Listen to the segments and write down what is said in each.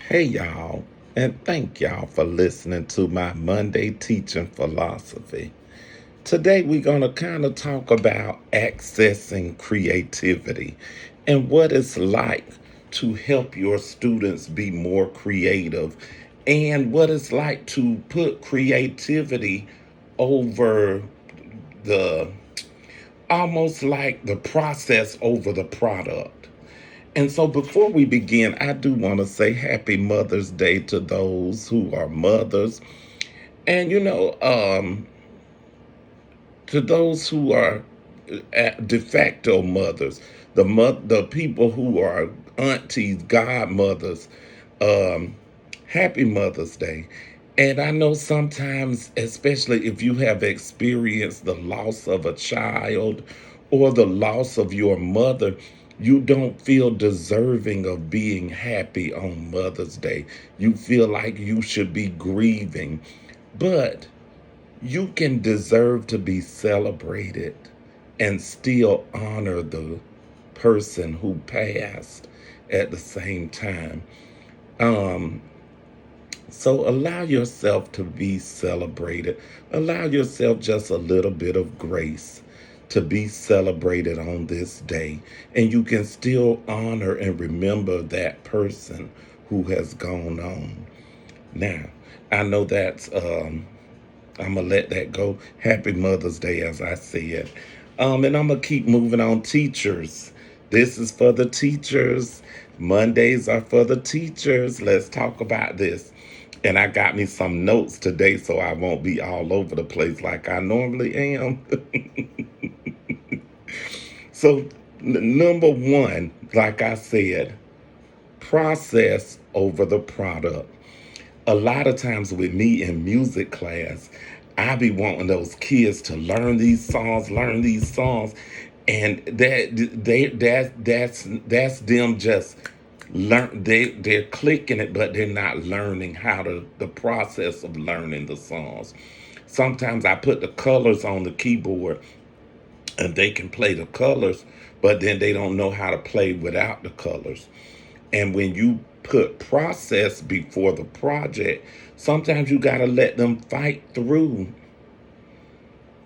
Hey, y'all, and thank y'all for listening to my Monday teaching philosophy. Today, we're going to kind of talk about accessing creativity and what it's like to help your students be more creative and what it's like to put creativity over the almost like the process over the product. And so before we begin, I do want to say happy Mother's Day to those who are mothers. And, to those who are de facto mothers, the people who are aunties, godmothers, um, happy Mother's Day. And I know sometimes, especially if you have experienced the loss of a child or the loss of your mother, you don't feel deserving of being happy on Mother's Day. You feel like you should be grieving. But you can deserve to be celebrated and still honor the person who passed at the same time. Um, so allow yourself to be celebrated. Allow yourself just a little bit of grace to be celebrated on this day. And you can still honor and remember that person who has gone on. Now, I know that's I'm gonna let that go. Happy Mother's Day, as I said. And I'm gonna keep moving on. Teachers, this is for the teachers. Mondays are for the teachers. Let's talk about this. And I got me some notes today so I won't be all over the place like I normally am. So, number one, like I said, process over the product. A lot of times with me in music class, I be wanting those kids to learn these songs, and that's them just they're clicking it, but they're not learning how to the process of learning the songs. Sometimes I put the colors on the keyboard and they can play the colors, but then they don't know how to play without the colors. And when you put process before the project, sometimes you got to let them fight through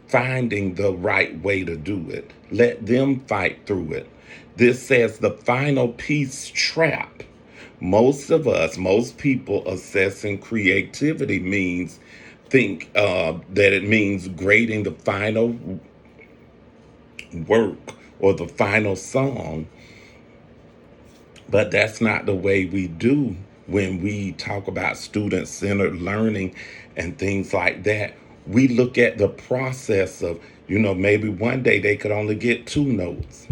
finding the right way to do it. Let them fight through it. This says the final piece trap. Most people assessing creativity means think that it means grading the final work or the final song. But that's not the way we do when we talk about student centered learning and things like that. We look at the process of, maybe one day they could only get 2 notes.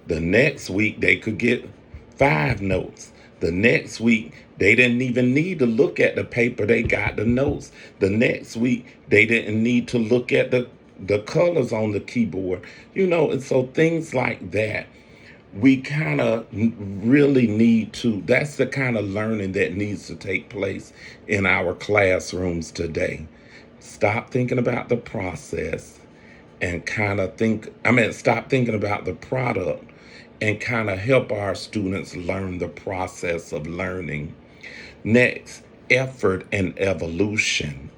The next week they could get 5 notes. The next week they didn't even need to look at the paper, they got the notes. The next week they didn't need to look at the colors on the keyboard. And so things like that we kind of really need to, that's the kind of learning that needs to take place in our classrooms today. Stop thinking about the process and stop thinking about the product and kind of help our students learn the process of learning. Next, effort and evolution.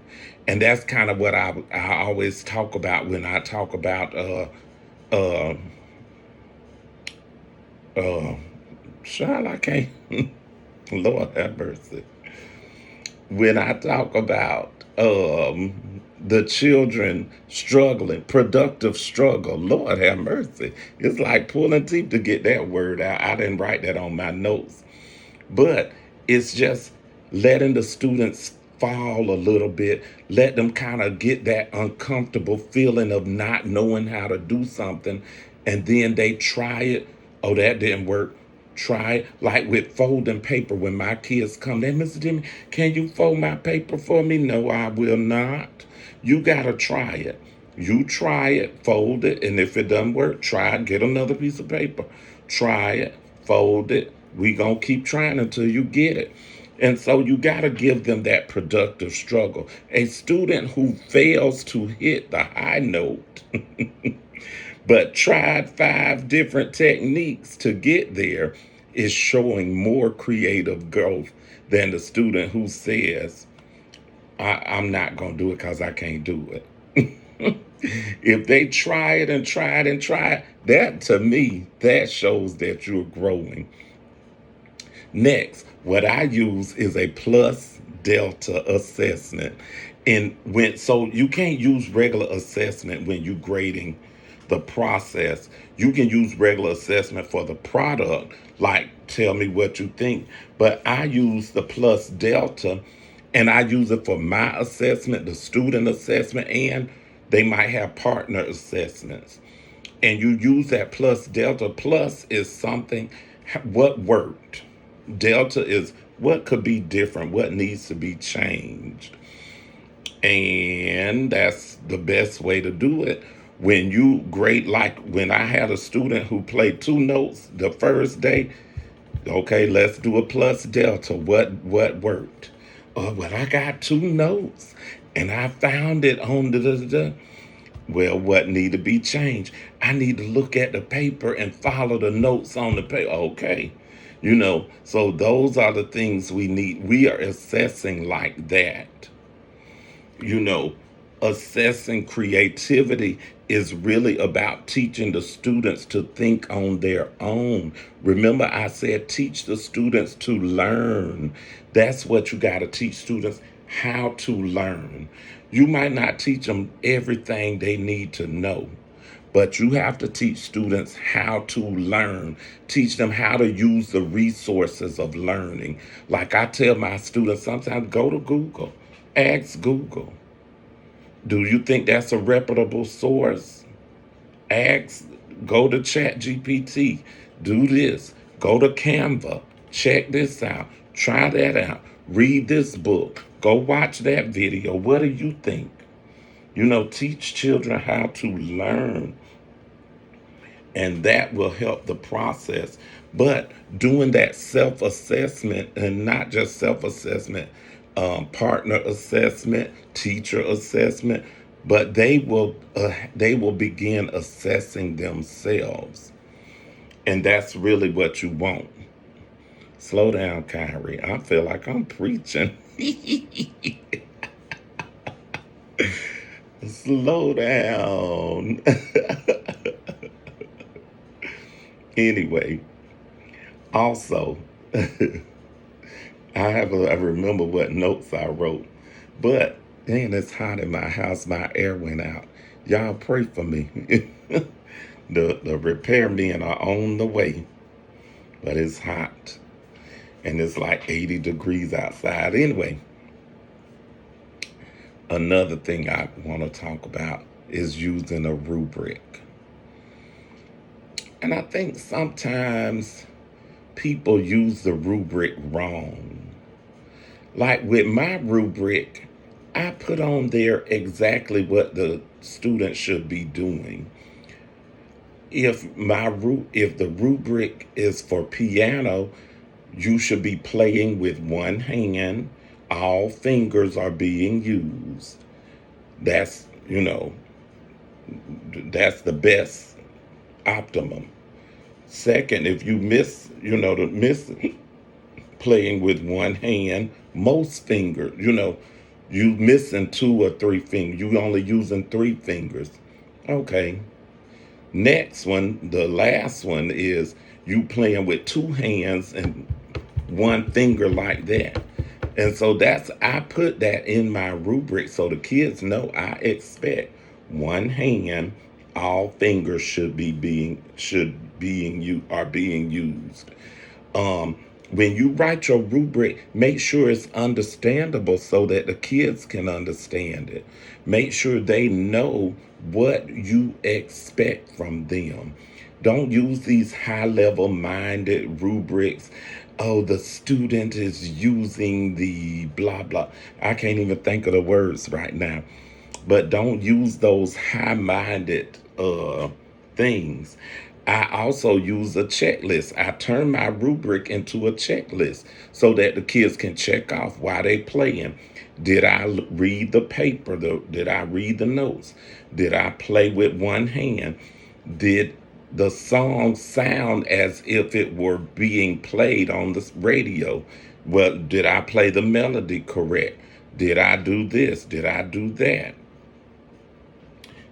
And that's kind of what I always talk about when I talk about uh, uh, child, I can't. Lord have mercy. When I talk about the children struggling, productive struggle, Lord have mercy. It's like pulling teeth to get that word out. I didn't write that on my notes. But it's just letting the students fall a little bit, let them kind of get that uncomfortable feeling of not knowing how to do something, and then they try it. Oh, that didn't work. Try it. Like with folding paper, when my kids come, they, Mr. Jimmy, can you fold my paper for me? No, I will not. You got to try it. You try it, fold it, and if it doesn't work, try it, get another piece of paper. Try it, fold it. We gonna keep trying until you get it. And so you gotta give them that productive struggle. A student who fails to hit the high note but tried 5 different techniques to get there is showing more creative growth than the student who says, I'm not going to do it because I can't do it. If they try it and try it and try it, that to me, that shows that you're growing. Next, what I use is a plus delta assessment. And so you can't use regular assessment when you're grading the process. You can use regular assessment for the product, like tell me what you think. But I use the plus delta, and I use it for my assessment, the student assessment, and they might have partner assessments. And you use that plus delta. Plus is something, what worked. Delta is what could be different, what needs to be changed. And that's the best way to do it. When you grade, like when I had a student who played two notes the first day, okay, let's do a plus delta. What worked? Oh, well, I got two notes and I found it on the. Well, what need to be changed? I need to look at the paper and follow the notes on the paper. Okay. So those are the things we need. We are assessing like that. You know, assessing creativity is really about teaching the students to think on their own. Remember, I said teach the students to learn. That's what you got to teach students, how to learn. You might not teach them everything they need to know, but you have to teach students how to learn, teach them how to use the resources of learning. Like I tell my students sometimes, go to Google, ask Google. Do you think that's a reputable source? Ask, go to Chat GPT, do this, go to Canva, check this out, try that out, read this book, go watch that video. What do you think? Teach children how to learn, and that will help the process. But doing that self-assessment, and not just self-assessment, partner assessment, teacher assessment, but they will begin assessing themselves, and that's really what you want. Slow down, Kyrie. I feel like I'm preaching. Slow down. Anyway, also, I remember what notes I wrote, but man, it's hot in my house. My air went out. Y'all pray for me. The repairmen are on the way, but it's hot, and it's like 80 degrees outside. Anyway, another thing I want to talk about is using a rubric. And I think sometimes people use the rubric wrong. Like with my rubric, I put on there exactly what the student should be doing. If the rubric is for piano, you should be playing with one hand. All fingers are being used. That's, that's the best optimum. Second, if you miss playing with one hand, most fingers, you missing two or three fingers. You only using three fingers. Okay. Next one, the last one is you playing with two hands and one finger like that. And so I put that in my rubric so the kids know I expect one hand, all fingers are being used. When you write your rubric, make sure it's understandable so that the kids can understand it. Make sure they know what you expect from them. Don't use these high-level minded rubrics. Oh, the student is using the blah, blah. I can't even think of the words right now. But don't use those high-minded things. I also use a checklist. I turn my rubric into a checklist so that the kids can check off while they playing. Did I read the paper? Did I read the notes? Did I play with one hand? Did the song sound as if it were being played on the radio. Well, did I play the melody correct? Did I do this? Did I do that?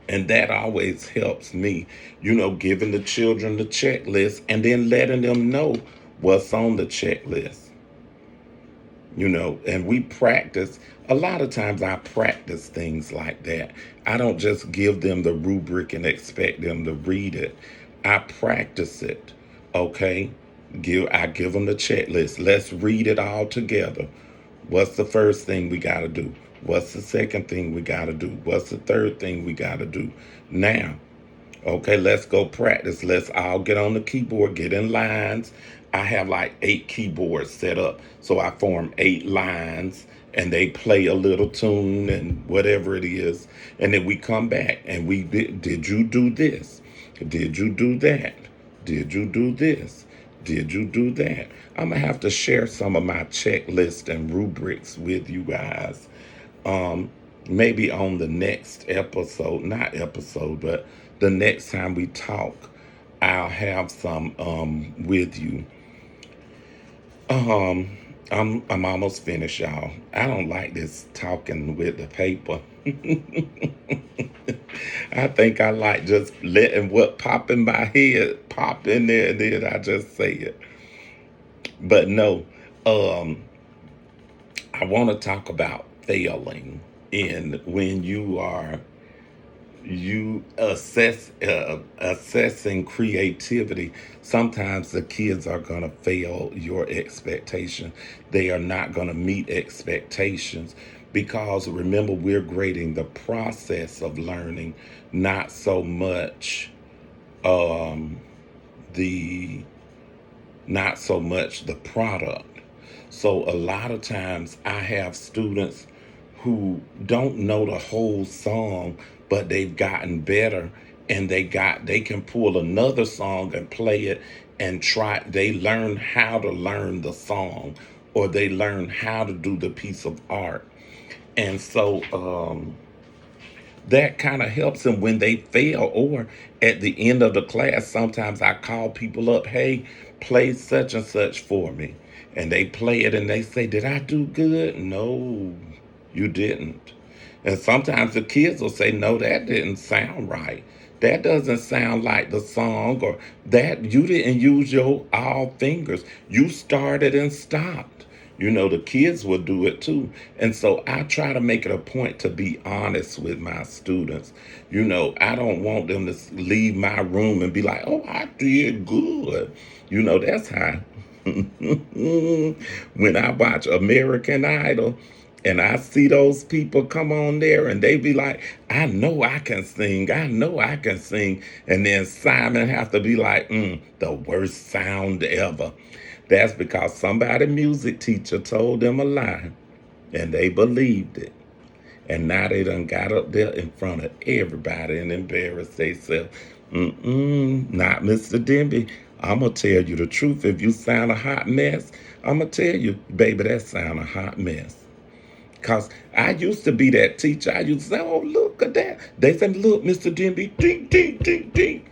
And that always helps me, giving the children the checklist and then letting them know what's on the checklist, and we practice. A lot of times I practice things like that. I don't just give them the rubric and expect them to read it. I practice it. Okay. I give them the checklist. Let's read it all together. What's the first thing we got to do? What's the second thing we got to do? What's the third thing we got to do? Now, okay, let's go practice. Let's all get on the keyboard, get in lines. I have like 8 keyboards set up. So I form 8 lines and they play a little tune and whatever it is. And then we come back and did you do this? Did you do that? Did you do this? Did you do that? I'm going to have to share some of my checklist and rubrics with you guys. Um, Maybe on the next episode, not episode, but the next time we talk, I'll have some with you. Um, I'm almost finished, y'all. I don't like this talking with the paper. I think I like just letting what pop in my head pop in there and then I just say it. But no, um, I want to talk about failing and when you assessing creativity. Sometimes the kids are going to fail your expectation. They are not going to meet expectations because remember, we're grading the process of learning, not so much um the not so much the product. So a lot of times I have students who don't know the whole song, but they've gotten better and they can pull another song and play it and they learn how to learn the song or they learn how to do the piece of art. And so that kind of helps them when they fail or at the end of the class. Sometimes I call people up, hey, play such and such for me, and they play it and they say, did I do good? No, you didn't. And sometimes the kids will say, no, that didn't sound right, that doesn't sound like the song, or that you didn't use your all fingers, you started and stopped. The kids will do it too. And so I try to make it a point to be honest with my students. I don't want them to leave my room and be like, oh, I did good. That's how. When I watch American Idol and I see those people come on there and they be like, I know I can sing. I know I can sing. And then Simon have to be like, the worst sound ever. That's because somebody music teacher told them a lie and they believed it. And now they done got up there in front of everybody and embarrassed themselves. Not Mr. Denby. I'm going to tell you the truth. If you sound a hot mess, I'm going to tell you, baby, that sound a hot mess. Because I used to be that teacher. I used to say, oh, look at that. They said, look, Mr. Denby, ding, ding, ding, ding.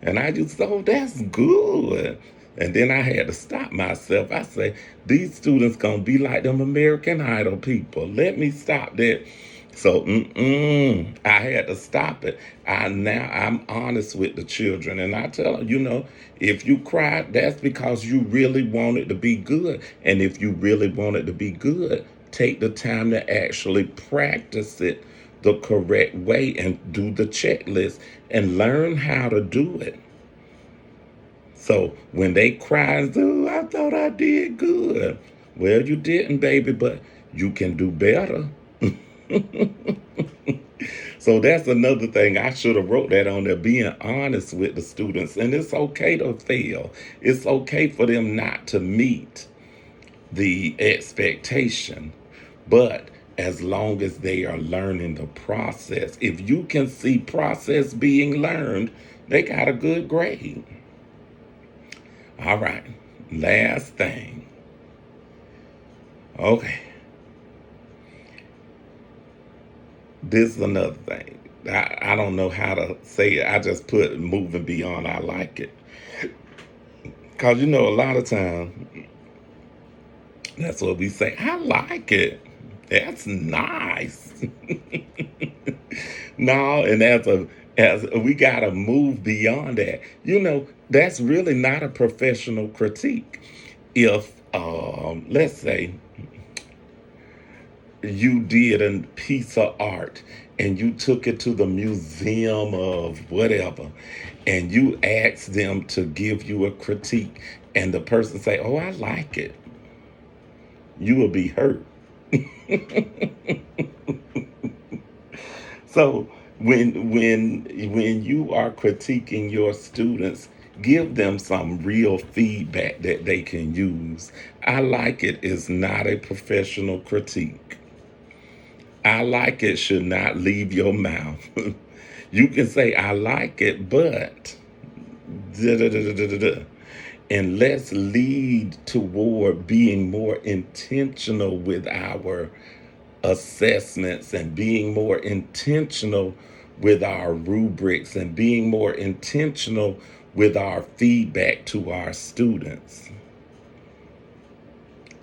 And I just thought, oh, that's good. And then I had to stop myself. I say, these students gonna be like them American Idol people. Let me stop that. So I had to stop it. I'm honest with the children, and I tell them, if you cried, that's because you really want it to be good. And if you really want it to be good, take the time to actually practice it the correct way and do the checklist and learn how to do it. So when they cry, oh, I thought I did good. Well, you didn't, baby, but you can do better. So that's another thing. I should have wrote that on there, being honest with the students. And it's okay to fail. It's okay for them not to meet the expectation. But as long as they are learning the process, if you can see process being learned, they got a good grade. All right, last thing. Okay, this is another thing. I don't know how to say it. I just put moving beyond I like it. Because, a lot of times, that's what we say. I like it. That's nice. No, and as we gotta move beyond that. That's really not a professional critique. If let's say you did a piece of art and you took it to the museum of whatever and you asked them to give you a critique and the person say, "Oh, I like it," you will be hurt. So when you are critiquing your students, give them some real feedback that they can use. I like it is not a professional critique. I like it should not leave your mouth. You can say I like it, but da, da, da, da, da, da. And let's lead toward being more intentional with our assessments and being more intentional with our rubrics and being more intentional with our feedback to our students.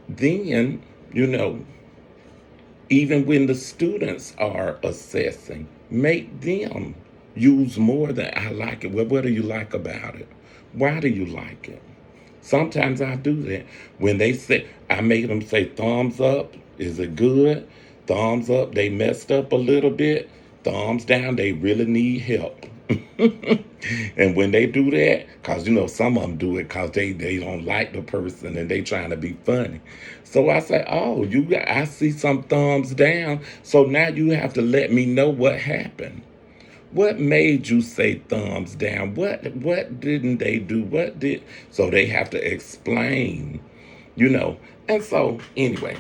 Then, you know, even when the students are assessing, make them use more than I like it. Well, what do you like about it? Why do you like it? Sometimes I do that. When they say, I make them say thumbs up, is it good? Thumbs up, they messed up a little bit. Thumbs down, they really need help. And when they do that, because some of them do it because they don't like the person and they trying to be funny. So I say, oh, I see some thumbs down. So now you have to let me know what happened. What made you say thumbs down? What didn't they do? What did so they have to explain, you know. And so anyway,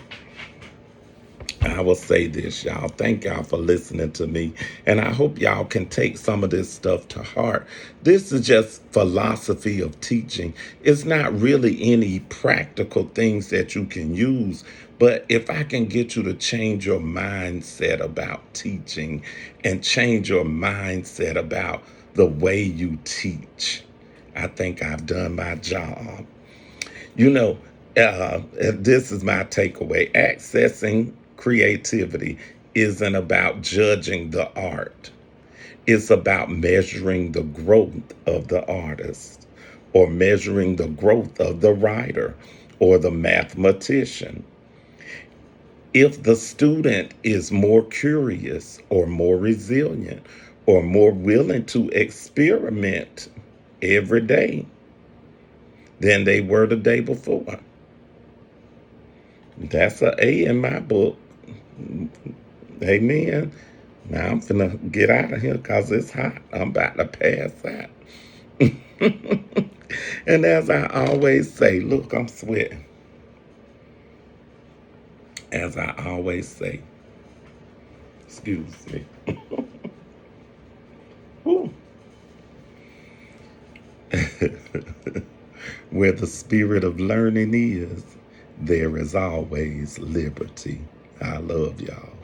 I will say this, y'all. Thank y'all for listening to me. And I hope y'all can take some of this stuff to heart. This is just philosophy of teaching. It's not really any practical things that you can use. But if I can get you to change your mindset about teaching and change your mindset about the way you teach, I think I've done my job. You know, this is my takeaway. Accessing creativity isn't about judging the art. It's about measuring the growth of the artist or measuring the growth of the writer or the mathematician. If the student is more curious or more resilient or more willing to experiment every day than they were the day before, that's an A in my book. Amen. Now I'm finna get out of here because it's hot. I'm about to pass out. And as I always say, look, I'm sweating. As I always say, excuse me. Whew. Where the spirit of learning is, there is always liberty. I love y'all.